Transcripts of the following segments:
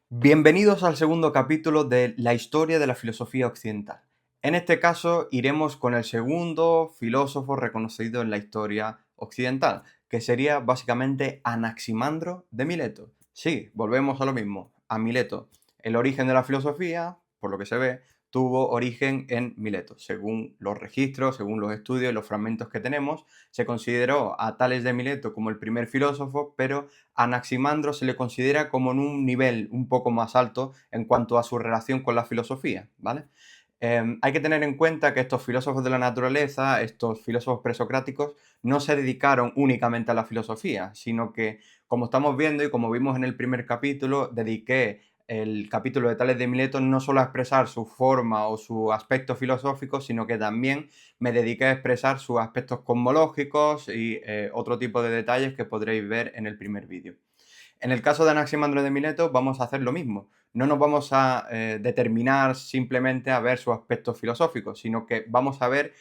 Bienvenidos al segundo capítulo de la historia de la filosofía occidental. En este caso iremos con el segundo filósofo reconocido en la historia occidental, que sería básicamente Anaximandro de Mileto. Sí, volvemos a lo mismo, a Mileto. El origen de la filosofía, por lo que se ve, tuvo origen en Mileto. Según los registros, según los estudios y los fragmentos que tenemos, se consideró a Tales de Mileto como el primer filósofo, pero Anaximandro se le considera como en un nivel un poco más alto en cuanto a su relación con la filosofía, ¿vale? Hay que tener en cuenta que estos filósofos de la naturaleza, estos filósofos presocráticos, no se dedicaron únicamente a la filosofía, sino que, como estamos viendo y como vimos en el primer capítulo, dediqué el capítulo de Tales de Mileto no solo a expresar su forma o su aspecto filosófico, sino que también me dediqué a expresar sus aspectos cosmológicos y otro tipo de detalles que podréis ver en el primer vídeo. En el caso de Anaximandro de Mileto vamos a hacer lo mismo. No nos vamos a determinar simplemente a ver su aspecto filosófico, sino que vamos a ver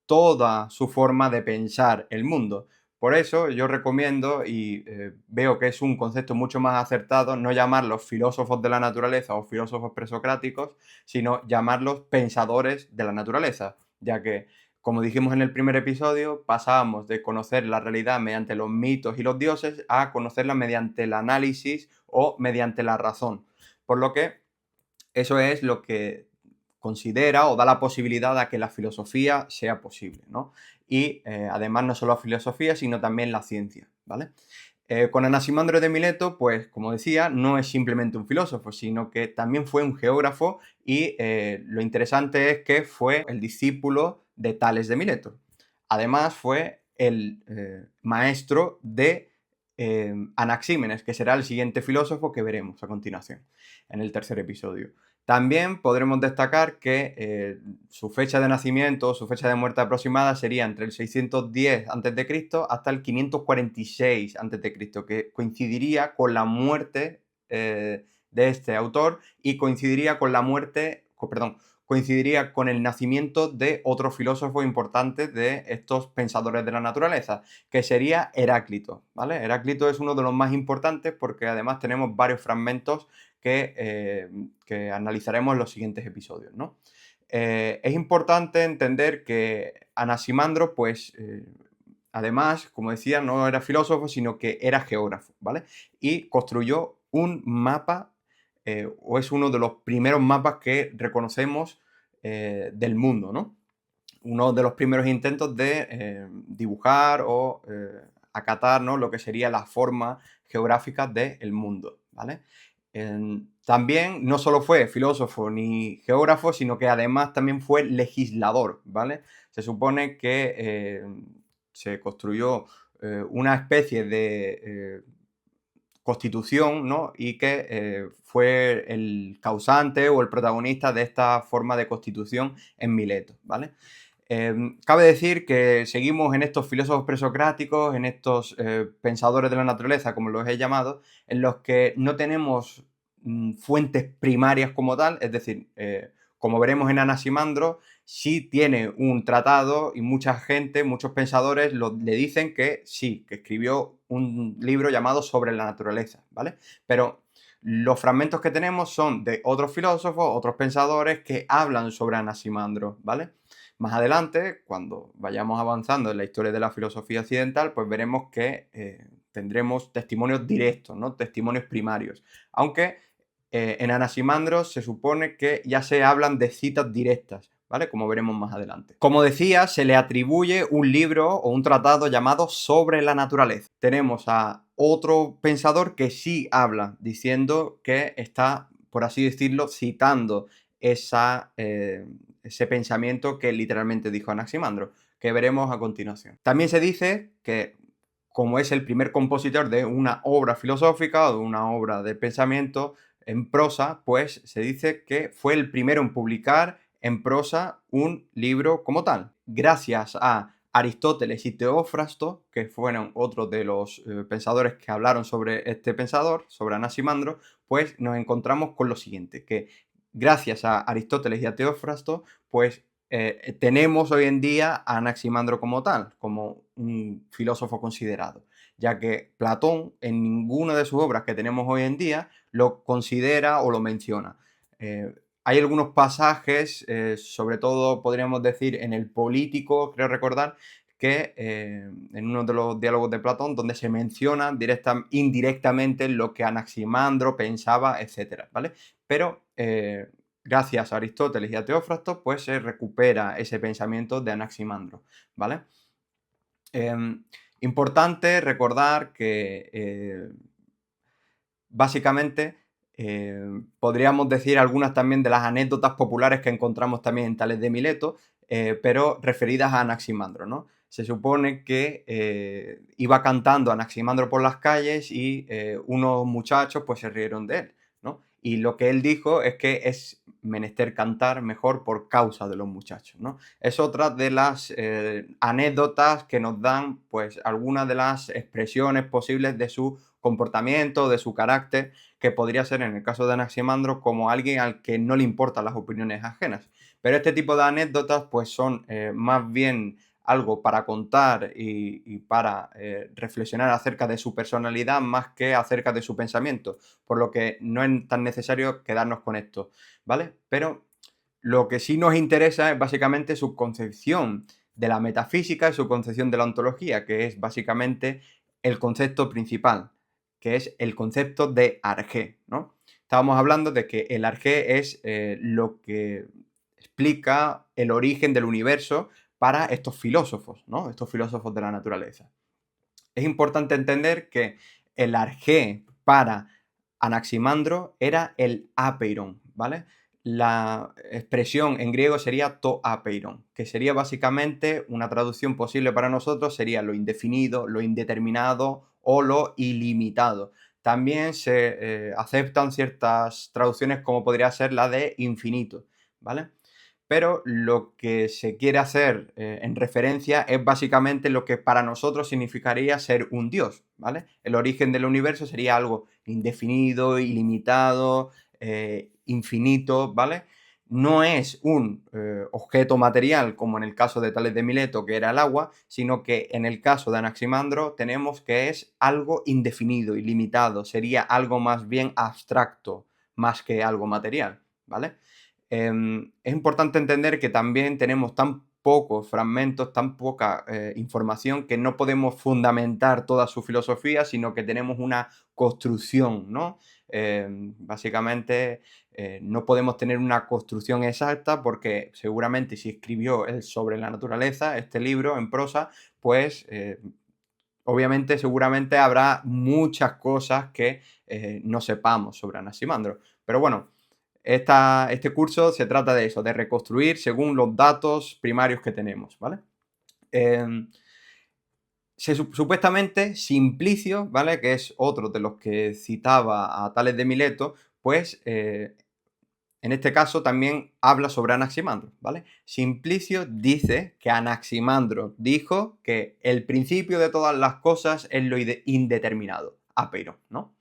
toda su forma de pensar el mundo. Por eso yo recomiendo y veo que es un concepto mucho más acertado no llamarlos filósofos de la naturaleza o filósofos presocráticos, sino llamarlos pensadores de la naturaleza, ya que, como dijimos en el primer episodio, pasábamos de conocer la realidad mediante los mitos y los dioses a conocerla mediante el análisis o mediante la razón. Por lo que eso es lo que considera o da la posibilidad a que la filosofía sea posible, ¿no? Y además no solo la filosofía, sino también la ciencia, ¿vale? Con Anaximandro de Mileto, pues como decía, no es simplemente un filósofo, sino que también fue un geógrafo y lo interesante es que fue el discípulo de Tales de Mileto. Además fue el maestro de Anaxímenes, que será el siguiente filósofo que veremos a continuación, en el tercer episodio. También podremos destacar que su fecha de nacimiento, su fecha de muerte aproximada sería entre el 610 a.C. hasta el 546 a.C., que coincidiría con la muerte de este autor y coincidiría con la muerte, perdón, coincidiría con el nacimiento de otro filósofo importante de estos pensadores de la naturaleza, que sería Heráclito, ¿vale? Heráclito es uno de los más importantes porque además tenemos varios fragmentos que analizaremos en los siguientes episodios, ¿no? Es importante entender que Anaximandro, pues, además, como decía, no era filósofo, sino que era geógrafo, ¿vale? Y construyó un mapa, o es uno de los primeros mapas que reconocemos del mundo, ¿no? Uno de los primeros intentos de dibujar o acatar, ¿no?, lo que sería la forma geográfica del mundo, ¿vale? También no solo fue filósofo ni geógrafo, sino que además también fue legislador, ¿vale? Se supone que se construyó una especie de constitución, ¿no? Y que fue el causante o el protagonista de esta forma de constitución en Mileto, ¿vale? Cabe decir que seguimos en estos filósofos presocráticos, en estos pensadores de la naturaleza, como los he llamado, en los que no tenemos fuentes primarias como tal, es decir, como veremos en Anaximandro, sí tiene un tratado y mucha gente, muchos pensadores le dicen que sí, que escribió un libro llamado Sobre la naturaleza, ¿vale? Pero los fragmentos que tenemos son de otros filósofos, otros pensadores que hablan sobre Anaximandro, ¿vale? Más adelante, cuando vayamos avanzando en la historia de la filosofía occidental, pues veremos que tendremos testimonios directos, ¿no? Testimonios primarios. Aunque en Anaximandro se supone que ya se hablan de citas directas, ¿vale? Como veremos más adelante. Como decía, se le atribuye un libro o un tratado llamado Sobre la naturaleza. Tenemos a otro pensador que sí habla, diciendo que está, por así decirlo, citando ese pensamiento que literalmente dijo Anaximandro, que veremos a continuación. También se dice que, como es el primer compositor de una obra filosófica o de una obra de pensamiento en prosa, pues se dice que fue el primero en publicar en prosa un libro como tal. Gracias a Aristóteles y Teófrasto, que fueron otros de los pensadores que hablaron sobre este pensador, sobre Anaximandro, pues nos encontramos con lo siguiente, que gracias a Aristóteles y a Teófrasto, pues tenemos hoy en día a Anaximandro como tal, como un filósofo considerado, ya que Platón en ninguna de sus obras que tenemos hoy en día lo considera o lo menciona. Hay algunos pasajes, sobre todo podríamos decir en el Político, creo recordar, que en uno de los diálogos de Platón, donde se menciona indirectamente lo que Anaximandro pensaba, etcétera, ¿vale? Pero gracias a Aristóteles y a Teófrasto, pues se recupera ese pensamiento de Anaximandro, ¿vale? Em, Importante recordar que básicamente podríamos decir algunas también de las anécdotas populares que encontramos también en Tales de Mileto, pero referidas a Anaximandro, ¿no? Se supone que iba cantando Anaximandro por las calles y unos muchachos pues se rieron de él, ¿no? Y lo que él dijo es que es menester cantar mejor por causa de los muchachos, ¿no? Es otra de las anécdotas que nos dan pues algunas de las expresiones posibles de su comportamiento, de su carácter, que podría ser en el caso de Anaximandro como alguien al que no le importan las opiniones ajenas. Pero este tipo de anécdotas pues son más bien algo para contar y para reflexionar acerca de su personalidad más que acerca de su pensamiento, por lo que no es tan necesario quedarnos con esto, ¿vale? Pero lo que sí nos interesa es básicamente su concepción de la metafísica y su concepción de la ontología, que es básicamente el concepto principal, que es el concepto de arjé, ¿no? Estábamos hablando de que el arjé es lo que explica el origen del universo para estos filósofos, ¿no? Estos filósofos de la naturaleza. Es importante entender que el arjé para Anaximandro era el apeiron, ¿vale? La expresión en griego sería to apeiron, que sería básicamente una traducción posible para nosotros, sería lo indefinido, lo indeterminado o lo ilimitado. También se aceptan ciertas traducciones como podría ser la de infinito, ¿vale? Pero lo que se quiere hacer en referencia es básicamente lo que para nosotros significaría ser un dios, ¿vale? El origen del universo sería algo indefinido, ilimitado, infinito, ¿vale? No es un objeto material como en el caso de Tales de Mileto, que era el agua, sino que en el caso de Anaximandro tenemos que es algo indefinido, ilimitado, sería algo más bien abstracto, más que algo material, ¿vale? Es importante entender que también tenemos tan pocos fragmentos, tan poca información, que no podemos fundamentar toda su filosofía, sino que tenemos una construcción, ¿no? Básicamente no podemos tener una construcción exacta porque seguramente si escribió él sobre la naturaleza, este libro en prosa, pues obviamente seguramente habrá muchas cosas que no sepamos sobre Anaximandro. Pero bueno, este curso se trata de eso, de reconstruir según los datos primarios que tenemos, ¿vale? Em, Supuestamente Simplicio, ¿vale? Que es otro de los que citaba a Tales de Mileto, pues en este caso también habla sobre Anaximandro, ¿vale? Simplicio dice que Anaximandro dijo que el principio de todas las cosas es lo indeterminado, apeiron, ¿no?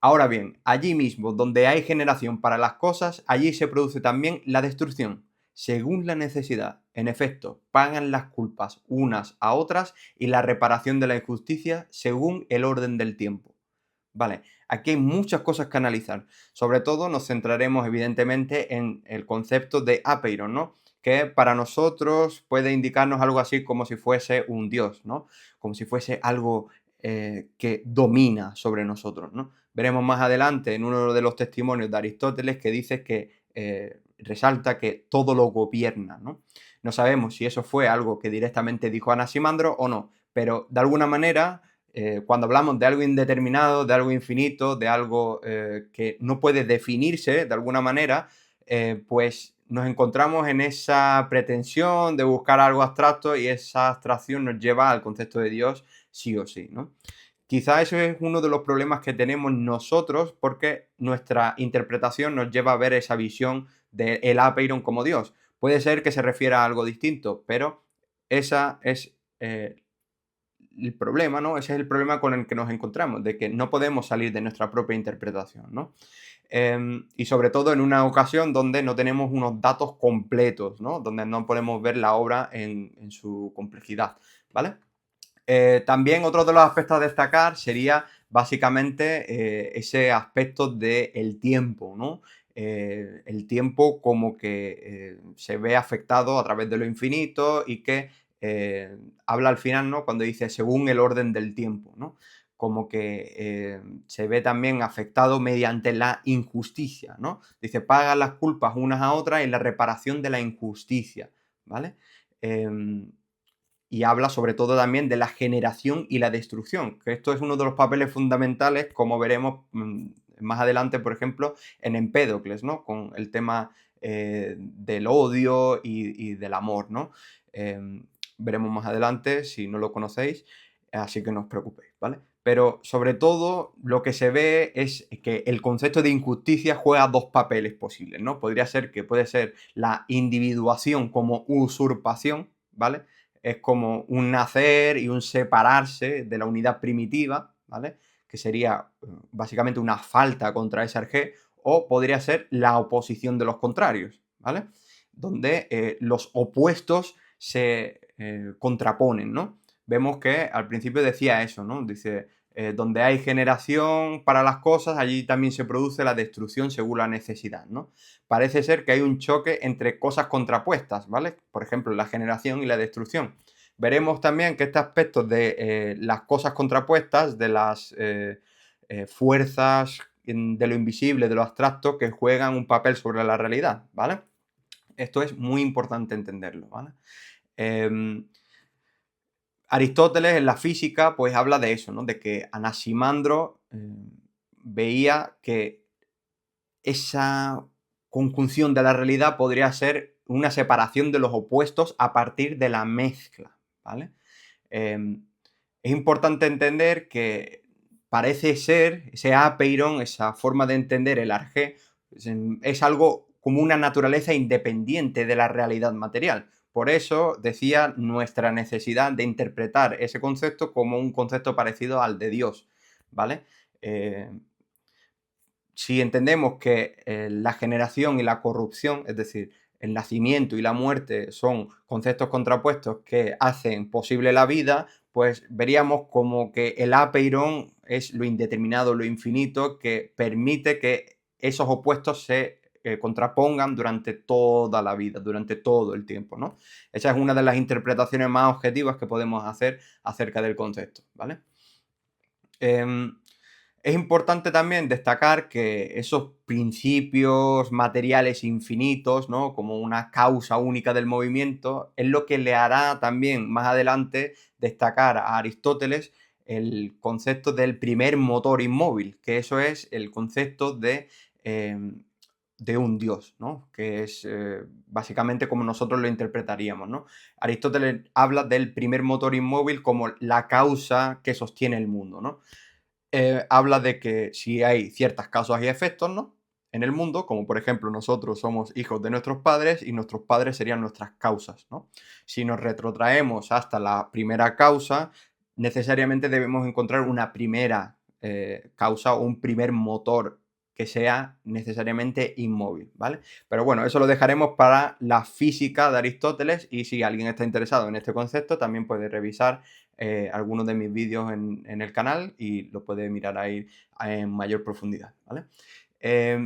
Ahora bien, allí mismo donde hay generación para las cosas, allí se produce también la destrucción, según la necesidad. En efecto, pagan las culpas unas a otras y la reparación de la injusticia según el orden del tiempo. Vale, aquí hay muchas cosas que analizar. Sobre todo nos centraremos evidentemente en el concepto de apeiron, ¿no? Que para nosotros puede indicarnos algo así como si fuese un dios, ¿no? Como si fuese algo que domina sobre nosotros, ¿no? Veremos más adelante en uno de los testimonios de Aristóteles que dice que resalta que todo lo gobierna, ¿no? No sabemos si eso fue algo que directamente dijo Anaximandro o no, pero de alguna manera cuando hablamos de algo indeterminado, de algo infinito, de algo que no puede definirse de alguna manera, pues nos encontramos en esa pretensión de buscar algo abstracto y esa abstracción nos lleva al concepto de Dios sí o sí, ¿no? Quizá eso es uno de los problemas que tenemos nosotros porque nuestra interpretación nos lleva a ver esa visión del apeiron como Dios. Puede ser que se refiera a algo distinto, pero esa es el problema, ¿no? Ese es el problema con el que nos encontramos, de que no podemos salir de nuestra propia interpretación, ¿no? Y sobre todo en una ocasión donde no tenemos unos datos completos, ¿no? Donde no podemos ver la obra en su complejidad, ¿vale? También otro de los aspectos a destacar sería básicamente ese aspecto del tiempo, ¿no? El tiempo como que se ve afectado a través de lo infinito y que habla al final, ¿no? Cuando dice según el orden del tiempo, ¿no? Como que se ve también afectado mediante la injusticia, ¿no? Dice, paga las culpas unas a otras en la reparación de la injusticia, ¿vale? Em, y habla sobre todo también de la generación y la destrucción, que esto es uno de los papeles fundamentales, como veremos más adelante, por ejemplo, en Empédocles, ¿no? Con el tema del odio y del amor, ¿no? Veremos más adelante si no lo conocéis, así que no os preocupéis, ¿vale? Pero sobre todo lo que se ve es que el concepto de injusticia juega dos papeles posibles, ¿no? Podría ser que puede ser la individuación como usurpación, ¿vale? Es como un nacer y un separarse de la unidad primitiva, ¿vale? Que sería básicamente una falta contra ese arjé, o podría ser la oposición de los contrarios, ¿vale? Donde los opuestos se contraponen, ¿no? Vemos que al principio decía eso, ¿no? Dice, donde hay generación para las cosas, allí también se produce la destrucción según la necesidad, ¿no? Parece ser que hay un choque entre cosas contrapuestas, ¿vale? Por ejemplo, la generación y la destrucción. Veremos también que este aspecto de las cosas contrapuestas, de las fuerzas de lo invisible, de lo abstracto, que juegan un papel sobre la realidad, ¿vale? Esto es muy importante entenderlo, ¿vale? Eh, Aristóteles en la física pues habla de eso, ¿no? De que Anaximandro veía que esa conjunción de la realidad podría ser una separación de los opuestos a partir de la mezcla, ¿vale? Eh, es importante entender que parece ser ese apeiron, esa forma de entender el arjé, es algo como una naturaleza independiente de la realidad material. Por eso decía nuestra necesidad de interpretar ese concepto como un concepto parecido al de Dios, ¿vale? Eh, si entendemos que la generación y la corrupción, es decir, el nacimiento y la muerte son conceptos contrapuestos que hacen posible la vida, pues veríamos como que el apeiron es lo indeterminado, lo infinito, que permite que esos opuestos se contrapongan durante toda la vida, durante todo el tiempo, ¿no? Esa es una de las interpretaciones más objetivas que podemos hacer acerca del concepto, ¿vale? Es importante también destacar que esos principios materiales infinitos, ¿no? Como una causa única del movimiento, es lo que le hará también más adelante destacar a Aristóteles el concepto del primer motor inmóvil, que eso es el concepto de un dios, ¿no? Que es básicamente como nosotros lo interpretaríamos, ¿no? Aristóteles habla del primer motor inmóvil como la causa que sostiene el mundo, ¿no? Habla de que si hay ciertas causas y efectos, ¿no? En el mundo, como por ejemplo nosotros somos hijos de nuestros padres y nuestros padres serían nuestras causas, ¿no? Si nos retrotraemos hasta la primera causa, necesariamente debemos encontrar una primera causa o un primer motor que sea necesariamente inmóvil, ¿vale? Pero bueno, eso lo dejaremos para la física de Aristóteles y si alguien está interesado en este concepto, también puede revisar algunos de mis vídeos en el canal y lo puede mirar ahí en mayor profundidad, ¿vale? Eh,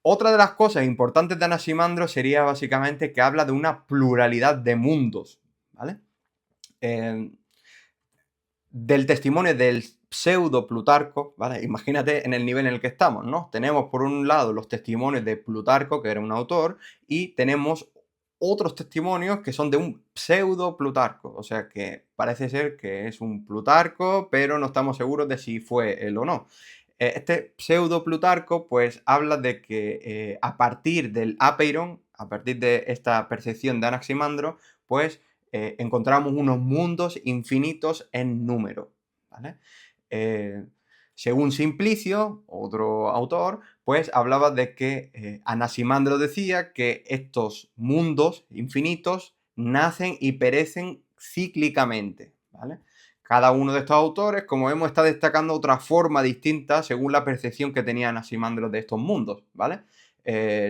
Otra de las cosas importantes de Anaximandro sería básicamente que habla de una pluralidad de mundos, ¿vale? Eh, del testimonio del pseudo Plutarco, ¿vale? Imagínate en el nivel en el que estamos, ¿no? Tenemos por un lado los testimonios de Plutarco, que era un autor, y tenemos otros testimonios que son de un pseudo Plutarco, o sea que parece ser que es un Plutarco, pero no estamos seguros de si fue él o no. Este pseudo Plutarco, pues habla de que a partir del apeiron, a partir de esta percepción de Anaximandro, pues encontramos unos mundos infinitos en número, ¿vale? Eh, Según Simplicio, otro autor, pues hablaba de que Anaximandro decía que estos mundos infinitos nacen y perecen cíclicamente, ¿vale? Cada uno de estos autores, como vemos, está destacando otra forma distinta según la percepción que tenía Anaximandro de estos mundos, ¿vale?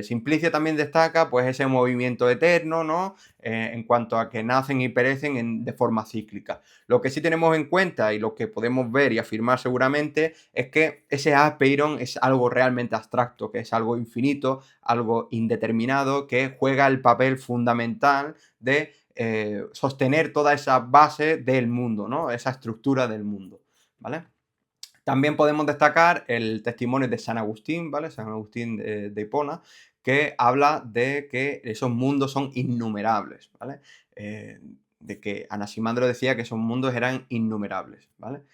Simplicio también destaca pues ese movimiento eterno, ¿no? En cuanto a que nacen y perecen de forma cíclica. Lo que sí tenemos en cuenta y lo que podemos ver y afirmar seguramente es que ese apeiron es algo realmente abstracto, que es algo infinito, algo indeterminado, que juega el papel fundamental de sostener toda esa base del mundo, ¿no? Esa estructura del mundo, ¿vale? También podemos destacar el testimonio de San Agustín, ¿vale? San Agustín de Hipona, que habla de que esos mundos son innumerables, ¿vale? De que Anaximandro decía que esos mundos eran innumerables, ¿vale?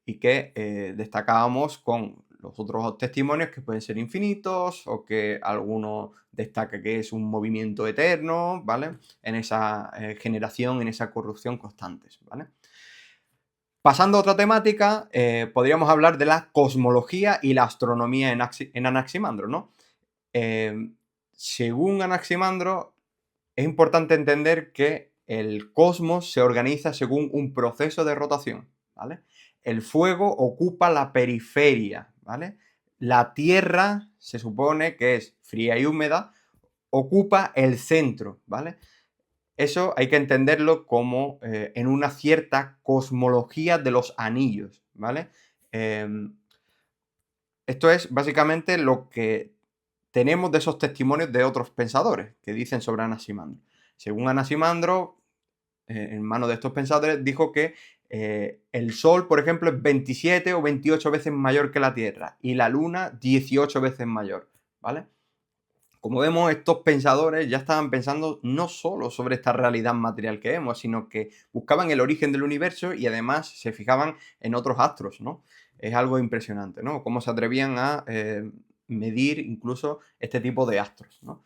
Y que destacábamos con los otros testimonios que pueden ser infinitos o que alguno destaca que es un movimiento eterno, ¿vale? En esa generación, en esa corrupción constantes, ¿vale? Pasando a otra temática, podríamos hablar de la cosmología y la astronomía en Anaximandro, ¿no? Eh, Según Anaximandro, es importante entender que el cosmos se organiza según un proceso de rotación, ¿vale? El fuego ocupa la periferia, ¿vale? La Tierra se supone que es fría y húmeda, ocupa el centro, ¿vale? Eso hay que entenderlo como en una cierta cosmología de los anillos, ¿vale? Em, Esto es básicamente lo que tenemos de esos testimonios de otros pensadores que dicen sobre Anaximandro. Según Anaximandro, en manos de estos pensadores, dijo que el Sol, por ejemplo, es 27 o 28 veces mayor que la Tierra y la Luna 18 veces mayor, ¿vale? Como vemos, estos pensadores ya estaban pensando no solo sobre esta realidad material que vemos, sino que buscaban el origen del universo y además se fijaban en otros astros, ¿no? Es algo impresionante, ¿no? Cómo se atrevían a medir incluso este tipo de astros, ¿no?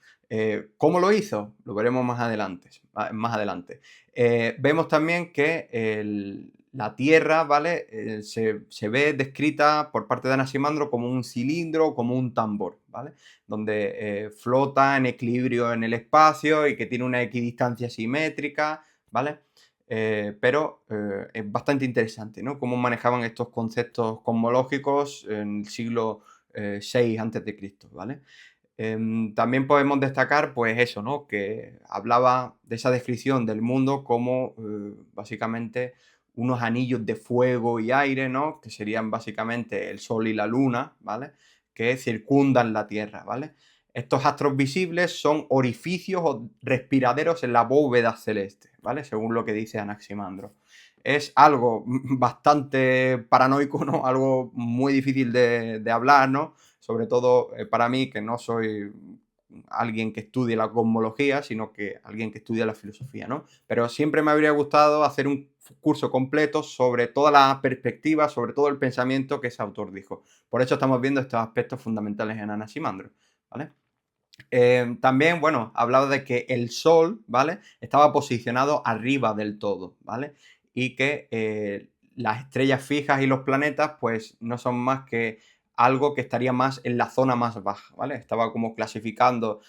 ¿Cómo lo hizo? Lo veremos más adelante. Más adelante. Vemos también que la Tierra, ¿vale? Se ve descrita por parte de Anaximandro como un cilindro, como un tambor, ¿vale? Donde flota en equilibrio en el espacio y que tiene una equidistancia simétrica, ¿vale? Pero es bastante interesante, ¿no? Cómo manejaban estos conceptos cosmológicos en el siglo VI a.C., ¿vale? También podemos destacar, pues eso, ¿no? Que hablaba de esa descripción del mundo como básicamente unos anillos de fuego y aire, ¿no? Que serían básicamente el Sol y la Luna, ¿vale? Que circundan la Tierra, ¿vale? Estos astros visibles son orificios o respiraderos en la bóveda celeste, ¿vale? Según lo que dice Anaximandro. Es algo bastante paranoico, ¿no? Algo muy difícil de hablar, ¿no? Sobre todo para mí, que no soy alguien que estudie la cosmología, sino que alguien que estudia la filosofía, ¿no? Pero siempre me habría gustado hacer un curso completo sobre todas las perspectivas, sobre todo el pensamiento que ese autor dijo. Por eso estamos viendo estos aspectos fundamentales en Anaximandro, ¿vale? También, bueno, hablaba de que el Sol, ¿vale? Estaba posicionado arriba del todo, ¿vale? Y que las estrellas fijas y los planetas, pues no son más que algo que estaría más en la zona más baja, ¿vale? Estaba como clasificando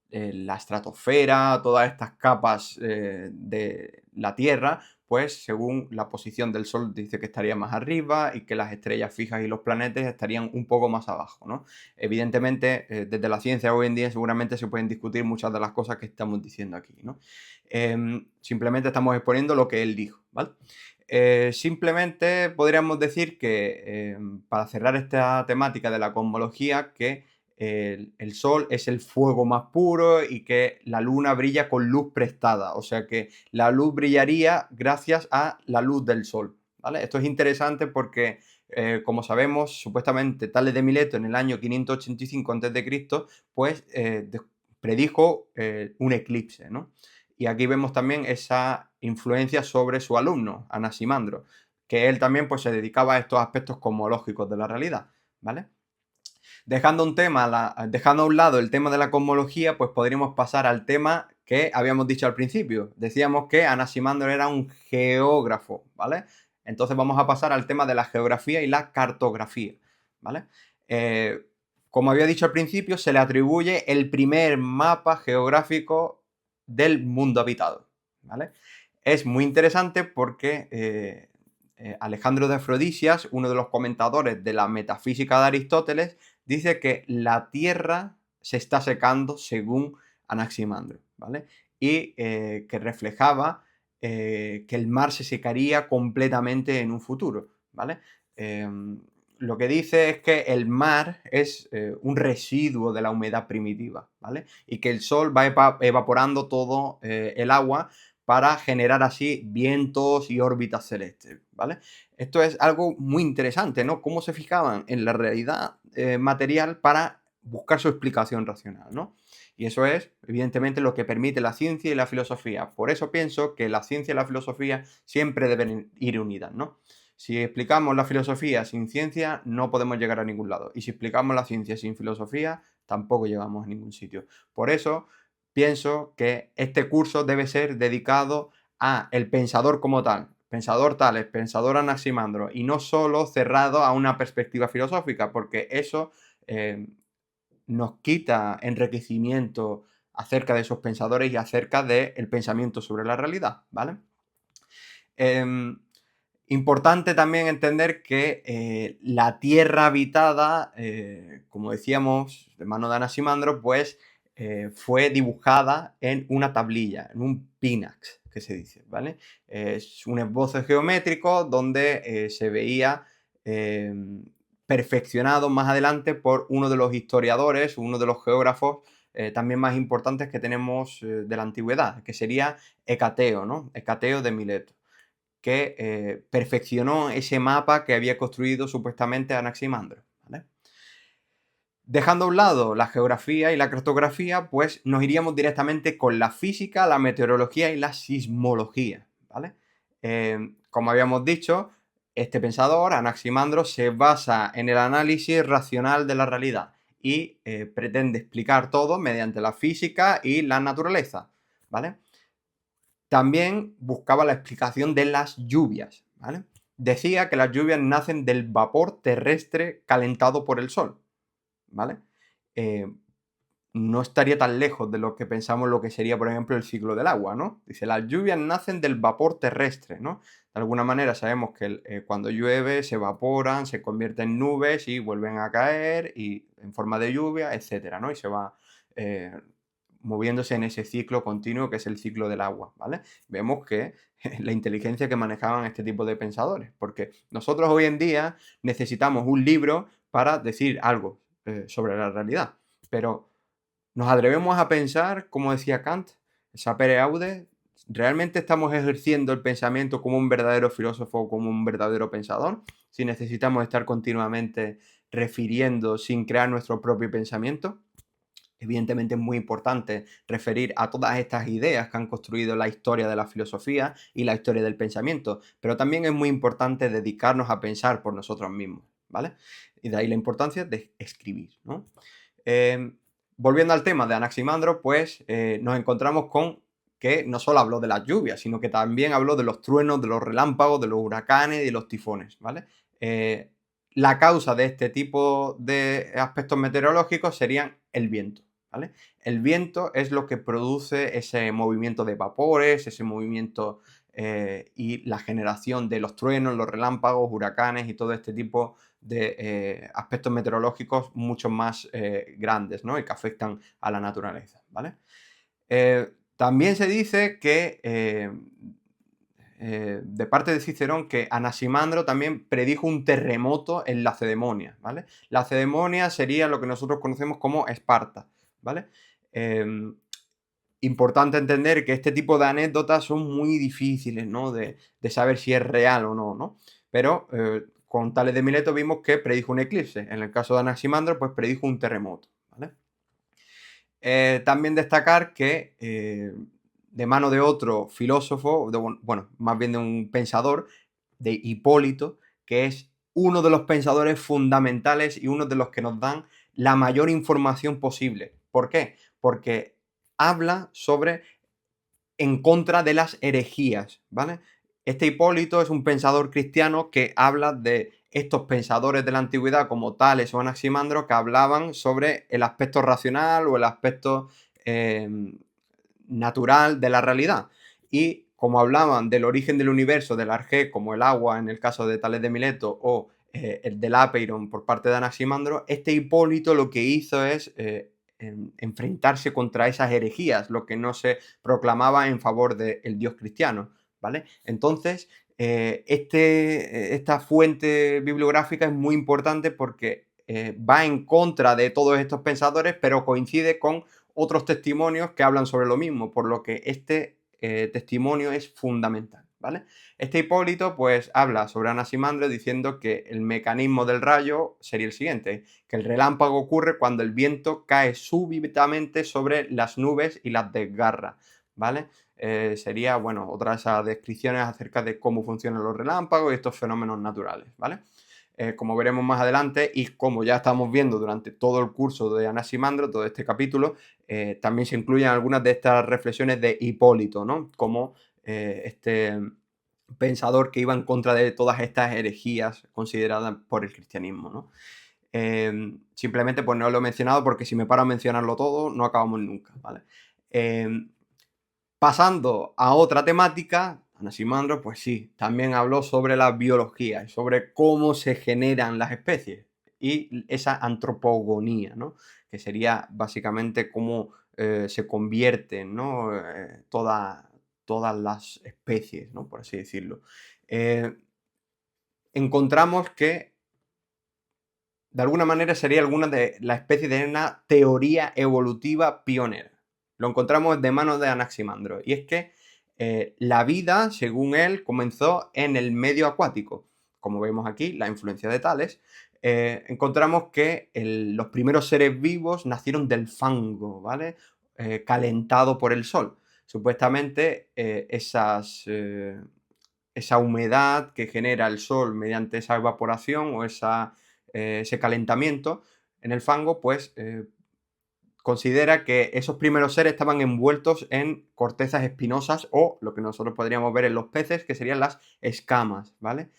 la estratosfera, todas estas capas de la Tierra, pues según la posición del Sol dice que estaría más arriba y que las estrellas fijas y los planetas estarían un poco más abajo, ¿no? Evidentemente, desde la ciencia hoy en día seguramente se pueden discutir muchas de las cosas que estamos diciendo aquí, ¿no? Simplemente estamos exponiendo lo que él dijo, ¿vale? Simplemente podríamos decir que, para cerrar esta temática de la cosmología, que el Sol es el fuego más puro y que la Luna brilla con luz prestada, o sea que la luz brillaría gracias a la luz del Sol, ¿vale? Esto es interesante porque, como sabemos, supuestamente Tales de Mileto en el año 585 a.C., pues predijo un eclipse, ¿no? Y aquí vemos también esa influencia sobre su alumno, Anaximandro, que él también pues, se dedicaba a estos aspectos cosmológicos de la realidad, ¿vale? Dejando a un lado el tema de la cosmología, pues podríamos pasar al tema que habíamos dicho al principio. Decíamos que Anaximandro era un geógrafo, ¿vale? Entonces vamos a pasar al tema de la geografía y la cartografía, ¿vale? Eh, Como había dicho al principio, se le atribuye el primer mapa geográfico del mundo habitado, ¿vale? Es muy interesante porque Alejandro de Afrodisias, uno de los comentadores de la metafísica de Aristóteles, dice que la Tierra se está secando según Anaximandro, ¿vale? Y que reflejaba que el mar se secaría completamente en un futuro, ¿vale? Lo que dice es que el mar es un residuo de la humedad primitiva, ¿vale? Y que el sol va evaporando todo el agua para generar así vientos y órbitas celestes, ¿vale? Esto es algo muy interesante, ¿no? Cómo se fijaban en la realidad material para buscar su explicación racional, ¿no? Y eso es, evidentemente, lo que permite la ciencia y la filosofía. Por eso pienso que la ciencia y la filosofía siempre deben ir unidas, ¿no? Si explicamos la filosofía sin ciencia, no podemos llegar a ningún lado. Y si explicamos la ciencia sin filosofía, tampoco llegamos a ningún sitio. Por eso pienso que este curso debe ser dedicado a el pensador como tal. Pensador Tales, pensador Anaximandro, y no solo cerrado a una perspectiva filosófica, porque eso nos quita enriquecimiento acerca de esos pensadores y acerca del pensamiento sobre la realidad, ¿vale? Em, Importante también entender que la tierra habitada, como decíamos, de mano de Anaximandro, pues fue dibujada en una tablilla, en un pinax, que se dice, ¿vale? Es un esbozo geométrico donde se veía perfeccionado más adelante por uno de los historiadores, uno de los geógrafos también más importantes que tenemos de la antigüedad, que sería Hecateo, ¿no? Hecateo de Mileto, que perfeccionó ese mapa que había construido supuestamente Anaximandro, ¿vale? Dejando a un lado la geografía y la cartografía, pues nos iríamos directamente con la física, la meteorología y la sismología, ¿vale? Como habíamos dicho, este pensador, Anaximandro, se basa en el análisis racional de la realidad y pretende explicar todo mediante la física y la naturaleza, ¿vale? También buscaba la explicación de las lluvias, ¿vale? Decía que las lluvias nacen del vapor terrestre calentado por el sol, ¿vale? Eh, no estaría tan lejos de lo que pensamos lo que sería, por ejemplo, el ciclo del agua, ¿no? Dice, las lluvias nacen del vapor terrestre, ¿no? De alguna manera sabemos que cuando llueve se evaporan, se convierten en nubes y vuelven a caer y en forma de lluvia, etcétera, ¿no? Y se va eh, moviéndose en ese ciclo continuo que es el ciclo del agua, ¿vale? Vemos que la inteligencia que manejaban este tipo de pensadores, porque nosotros hoy en día necesitamos un libro para decir algo sobre la realidad, pero nos atrevemos a pensar, como decía Kant, sapere aude, ¿realmente estamos ejerciendo el pensamiento como un verdadero filósofo o como un verdadero pensador? Si necesitamos estar continuamente refiriendo sin crear nuestro propio pensamiento. Evidentemente es muy importante referir a todas estas ideas que han construido la historia de la filosofía y la historia del pensamiento, pero también es muy importante dedicarnos a pensar por nosotros mismos, ¿vale? Y de ahí la importancia de escribir, ¿no? Eh, Volviendo al tema de Anaximandro, pues nos encontramos con que no solo habló de las lluvias, sino que también habló de los truenos, de los relámpagos, de los huracanes y de los tifones, ¿vale? La causa de este tipo de aspectos meteorológicos serían el viento, ¿vale? El viento es lo que produce ese movimiento de vapores, ese movimiento y la generación de los truenos, los relámpagos, huracanes y todo este tipo de aspectos meteorológicos mucho más grandes, ¿no? Y que afectan a la naturaleza, ¿vale? También se dice que de parte de Cicerón que Anaximandro también predijo un terremoto en Lacedemonia, ¿vale? Lacedemonia sería lo que nosotros conocemos como Esparta, ¿vale? Importante entender que este tipo de anécdotas son muy difíciles, ¿no? De saber si es real o no, ¿no? Pero con Tales de Mileto vimos que predijo un eclipse. En el caso de Anaximandro, pues predijo un terremoto, ¿vale? También destacar que de mano de otro filósofo, bueno, más bien de un pensador, de Hipólito, que es uno de los pensadores fundamentales y uno de los que nos dan la mayor información posible. ¿Por qué? Porque habla sobre en contra de las herejías, ¿vale? Este Hipólito es un pensador cristiano que habla de estos pensadores de la antigüedad como Tales o Anaximandro que hablaban sobre el aspecto racional o el aspecto eh, natural de la realidad. Y como hablaban del origen del universo, del arjé, como el agua en el caso de Tales de Mileto, o el del Apeiron por parte de Anaximandro, este Hipólito lo que hizo es enfrentarse contra esas herejías, lo que no se proclamaba en favor del dios cristiano, ¿vale? Entonces, esta fuente bibliográfica es muy importante porque va en contra de todos estos pensadores, pero coincide con otros testimonios que hablan sobre lo mismo, por lo que este testimonio es fundamental, ¿vale? Este Hipólito, pues, habla sobre Anaximandro diciendo que el mecanismo del rayo sería el siguiente, que el relámpago ocurre cuando el viento cae súbitamente sobre las nubes y las desgarra, ¿vale? Sería, bueno, otra de esas descripciones acerca de cómo funcionan los relámpagos y estos fenómenos naturales, ¿vale? Como veremos más adelante y como ya estamos viendo durante todo el curso de Anaximandro, todo este capítulo, también se incluyen algunas de estas reflexiones de Hipólito, ¿no? Como este pensador que iba en contra de todas estas herejías consideradas por el cristianismo, ¿no? Simplemente pues no lo he mencionado porque si me paro a mencionarlo todo no acabamos nunca, ¿vale? Pasando a otra temática, Anaximandro, pues sí, también habló sobre la biología y sobre cómo se generan las especies y esa antropogonía, ¿no? Que sería básicamente cómo se convierten, ¿no? Todas las especies, ¿no? Por así decirlo. Encontramos que de alguna manera sería alguna de las especies de una teoría evolutiva pionera. Lo encontramos de manos de Anaximandro. Y es que la vida, según él, comenzó en el medio acuático. Como vemos aquí, la influencia de Tales. Encontramos que los primeros seres vivos nacieron del fango, ¿vale? Calentado por el sol. Supuestamente esa humedad que genera el sol mediante esa evaporación o ese calentamiento en el fango, pues considera que esos primeros seres estaban envueltos en cortezas espinosas o lo que nosotros podríamos ver en los peces, que serían las escamas, ¿vale?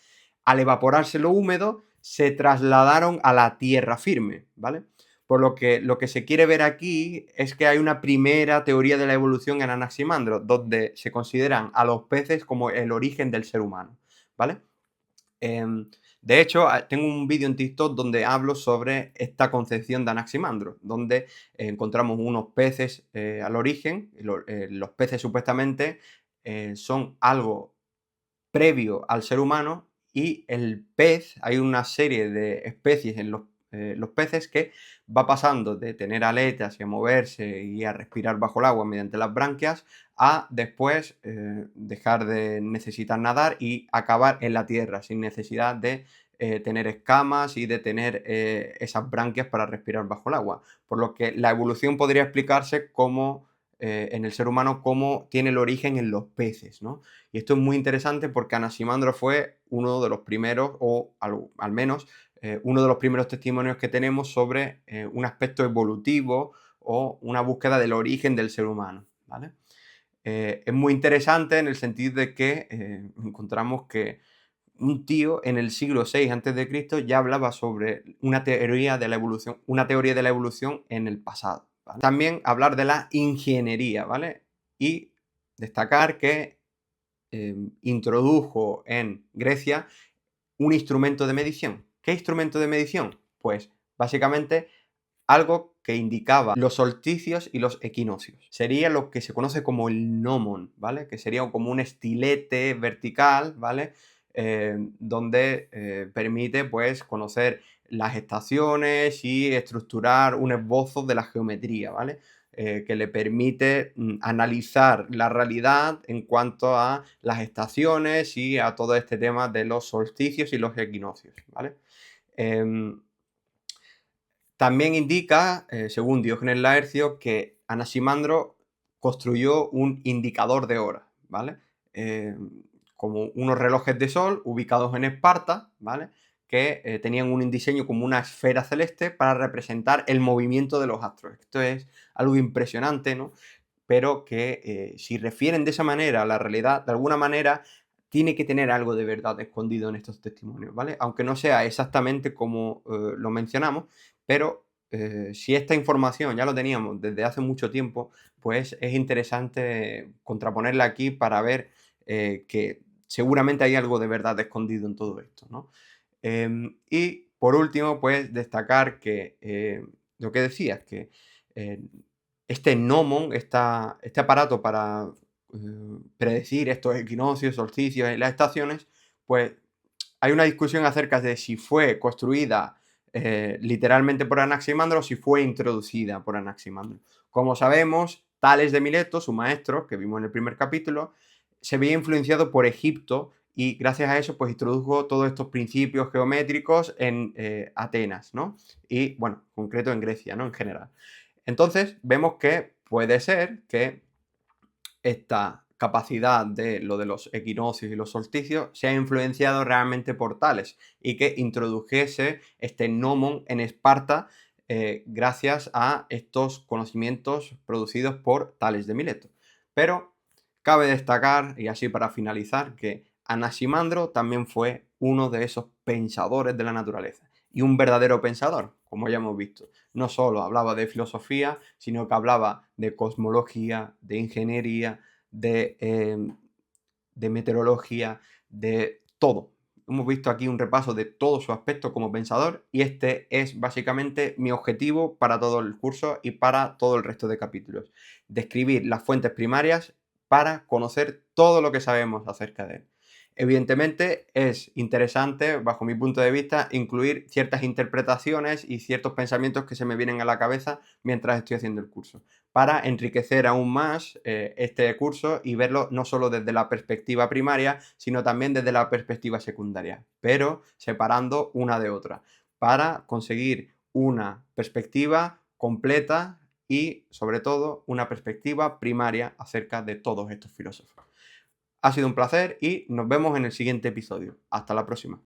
Al evaporarse lo húmedo, se trasladaron a la tierra firme, ¿vale? Por lo que se quiere ver aquí es que hay una primera teoría de la evolución en Anaximandro, donde se consideran a los peces como el origen del ser humano, ¿vale? De hecho, tengo un vídeo en TikTok donde hablo sobre esta concepción de Anaximandro, donde encontramos unos peces al origen. Los peces supuestamente son algo previo al ser humano y el pez, hay una serie de especies en los peces que va pasando de tener aletas y a moverse y a respirar bajo el agua mediante las branquias a después dejar de necesitar nadar y acabar en la tierra sin necesidad de tener escamas y de tener esas branquias para respirar bajo el agua. Por lo que la evolución podría explicarse como en el ser humano como tiene el origen en los peces, ¿no? Y esto es muy interesante porque Anaximandro fue uno de los primeros, o al menos uno de los primeros testimonios que tenemos sobre un aspecto evolutivo o una búsqueda del origen del ser humano, ¿vale? Es muy interesante en el sentido de que encontramos que un tío en el siglo VI a.C. ya hablaba sobre una teoría de la evolución en el pasado, ¿vale? También hablar de la ingeniería, ¿vale? Y destacar que introdujo en Grecia un instrumento de medición. ¿Qué instrumento de medición? Pues básicamente algo que indicaba los solsticios y los equinoccios. Sería lo que se conoce como el gnomon, ¿vale? Que sería como un estilete vertical, ¿vale? Donde permite, pues, conocer las estaciones y estructurar un esbozo de la geometría, ¿vale? Que le permite analizar la realidad en cuanto a las estaciones y a todo este tema de los solsticios y los equinoccios, ¿vale? Em, También indica, según Diógenes Laercio, que Anaximandro construyó un indicador de hora, ¿vale? Eh, Como unos relojes de sol ubicados en Esparta, ¿vale? Que tenían un diseño como una esfera celeste para representar el movimiento de los astros. Esto es algo impresionante, ¿no? Pero que si refieren de esa manera a la realidad, de alguna manera tiene que tener algo de verdad escondido en estos testimonios, ¿vale? Aunque no sea exactamente como lo mencionamos, pero si esta información ya lo teníamos desde hace mucho tiempo, pues es interesante contraponerla aquí para ver que seguramente hay algo de verdad escondido en todo esto, ¿no? Y por último, pues destacar que lo que decías, que eh, este gnomon, este aparato para predecir estos equinoccios, solsticios y las estaciones, pues hay una discusión acerca de si fue construida literalmente por Anaximandro o si fue introducida por Anaximandro. Como sabemos, Tales de Mileto, su maestro, que vimos en el primer capítulo, se veía influenciado por Egipto y gracias a eso pues introdujo todos estos principios geométricos en Atenas, ¿no? Y bueno, en concreto en Grecia, ¿no? En general. Entonces vemos que puede ser que esta capacidad de lo de los equinoccios y los solsticios sea influenciado realmente por Tales y que introdujese este gnomon en Esparta gracias a estos conocimientos producidos por Tales de Mileto. Pero cabe destacar, y así para finalizar, que Anaximandro también fue uno de esos pensadores de la naturaleza y un verdadero pensador, como ya hemos visto. No solo hablaba de filosofía, sino que hablaba de cosmología, de ingeniería, de meteorología, de todo. Hemos visto aquí un repaso de todo su aspecto como pensador y este es básicamente mi objetivo para todo el curso y para todo el resto de capítulos. Describir las fuentes primarias para conocer todo lo que sabemos acerca de él. Evidentemente es interesante, bajo mi punto de vista, incluir ciertas interpretaciones y ciertos pensamientos que se me vienen a la cabeza mientras estoy haciendo el curso, para enriquecer aún más este curso y verlo no solo desde la perspectiva primaria, sino también desde la perspectiva secundaria, pero separando una de otra, para conseguir una perspectiva completa y, sobre todo, una perspectiva primaria acerca de todos estos filósofos. Ha sido un placer y nos vemos en el siguiente episodio. Hasta la próxima.